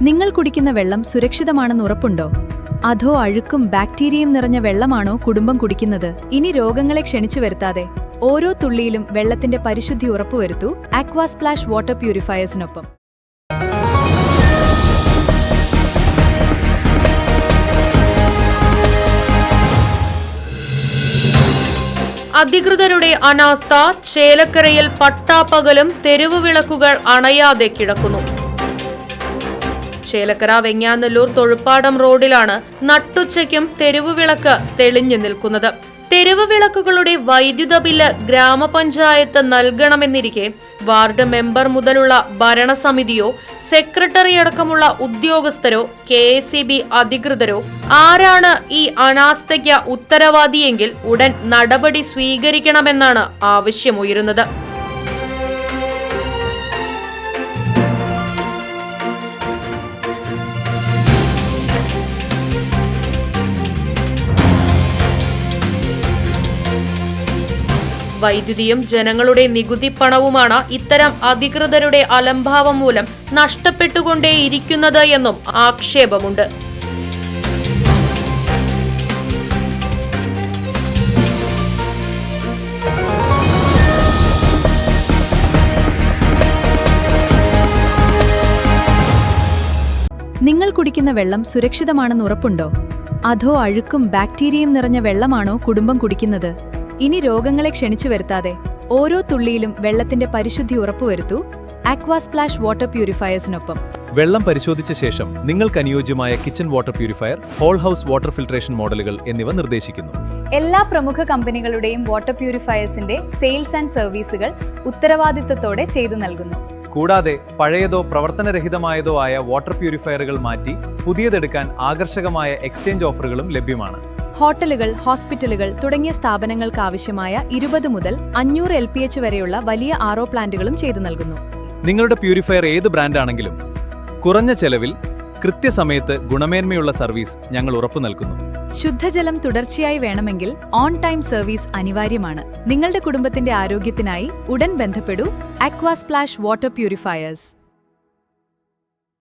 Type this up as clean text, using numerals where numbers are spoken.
നിങ്ങൾ കുടിക്കുന്ന വെള്ളം സുരക്ഷിതമാണെന്ന് ഉറപ്പുണ്ടോ? അതോ അഴുക്കും ബാക്ടീരിയയും നിറഞ്ഞ വെള്ളമാണോ കുടുംബം കുടിക്കുന്നത്? ഇനി രോഗങ്ങളെ ക്ഷണിച്ചു വരുത്താതെ ഓരോ തുള്ളിയിലും വെള്ളത്തിന്റെ പരിശുദ്ധി ഉറപ്പുവരുത്തൂ ആക്വാ സ്പ്ലാഷ് വാട്ടർ പ്യൂരിഫയേഴ്സിനൊപ്പം. അധികൃതരുടെ അനാസ്ഥ. ചേലക്കരയിൽ പട്ടാപ്പകലും തെരുവ് വിളക്കുകൾ അണയാതെ കിടക്കുന്നു. ചേലക്കര വെങ്ങാനല്ലൂർ തൊഴുപ്പാടം റോഡിലാണ് നട്ടുച്ചയ്ക്കും തെരുവ് വിളക്ക് തെളിഞ്ഞു നിൽക്കുന്നത്. തെരുവ് വിളക്കുകളുടെ വൈദ്യുത ബില്ല് ഗ്രാമപഞ്ചായത്ത് നൽകണമെന്നിരിക്കെ വാർഡ് മെമ്പർ മുതലുള്ള ഭരണസമിതിയോ സെക്രട്ടറി അടക്കമുള്ള ഉദ്യോഗസ്ഥരോ KSEB അധികൃതരോ ആരാണ് ഈ അനാസ്ഥയ്ക്ക് ഉത്തരവാദിയെങ്കിൽ ഉടൻ നടപടി സ്വീകരിക്കണമെന്നാണ് ആവശ്യമുയരുന്നത്. വൈദ്യുതിയും ജനങ്ങളുടെ നികുതി പണവുമാണ് ഇത്തരം അധികൃതരുടെ അലംഭാവം മൂലം നഷ്ടപ്പെട്ടുകൊണ്ടേയിരിക്കുന്നത് എന്നും ആക്ഷേപമുണ്ട്. നിങ്ങൾ കുടിക്കുന്ന വെള്ളം സുരക്ഷിതമാണെന്ന് ഉറപ്പുണ്ടോ? അതോ അഴുക്കും ബാക്ടീരിയയും നിറഞ്ഞ വെള്ളമാണോ കുടുംബം കുടിക്കുന്നത്? ഇനി രോഗങ്ങളെ ക്ഷണിച്ചു വരുത്താതെ ഓരോ തുള്ളിയിലും വെള്ളത്തിന്റെ പരിശുദ്ധി ഉറപ്പുവരുത്തൂ ആക്വാ സ്പ്ലാഷ് വാട്ടർ പ്യൂരിഫയേഴ്സിനൊപ്പം. വെള്ളം പരിശോധിച്ച ശേഷം നിങ്ങൾക്ക് അനുയോജ്യമായ kitchen water purifier, whole house water filtration മോഡലുകൾ എന്നിവ നിർദ്ദേശിക്കുന്നു. എല്ലാ പ്രമുഖ കമ്പനികളുടെയും വാട്ടർ പ്യൂരിഫയേഴ്സിന്റെ സെയിൽസ് ആൻഡ് സർവീസുകൾ ഉത്തരവാദിത്തത്തോടെ ചെയ്തു നൽകുന്നു. കൂടാതെ പഴയതോ പ്രവർത്തനരഹിതമായതോ ആയ വാട്ടർ പ്യൂരിഫയറുകൾ മാറ്റി പുതിയതെടുക്കാൻ ആകർഷകമായ എക്സ്ചേഞ്ച് ഓഫറുകളും ലഭ്യമാണ്. ഹോട്ടലുകൾ, ഹോസ്പിറ്റലുകൾ തുടങ്ങിയ സ്ഥാപനങ്ങൾക്ക് ആവശ്യമായ 20 മുതൽ 500 LPH വരെയുള്ള വലിയ RO പ്ലാന്റുകളും ചെയ്തു നൽകുന്നു. നിങ്ങളുടെ പ്യൂരിഫയർ ഏത് ബ്രാൻഡാണെങ്കിലും കുറഞ്ഞ ചെലവിൽ കൃത്യസമയത്ത് ഗുണമേന്മയുള്ള സർവീസ് ഞങ്ങൾ ഉറപ്പു നൽകുന്നു. ശുദ്ധജലം തുടർച്ചയായി വേണമെങ്കിൽ ഓൺ ടൈം സർവീസ് അനിവാര്യമാണ്. നിങ്ങളുടെ കുടുംബത്തിന്റെ ആരോഗ്യത്തിനായി ഉടൻ ബന്ധപ്പെടൂ ആക്വാ സ്പ്ലാഷ് വാട്ടർ പ്യൂരിഫയേഴ്സ്.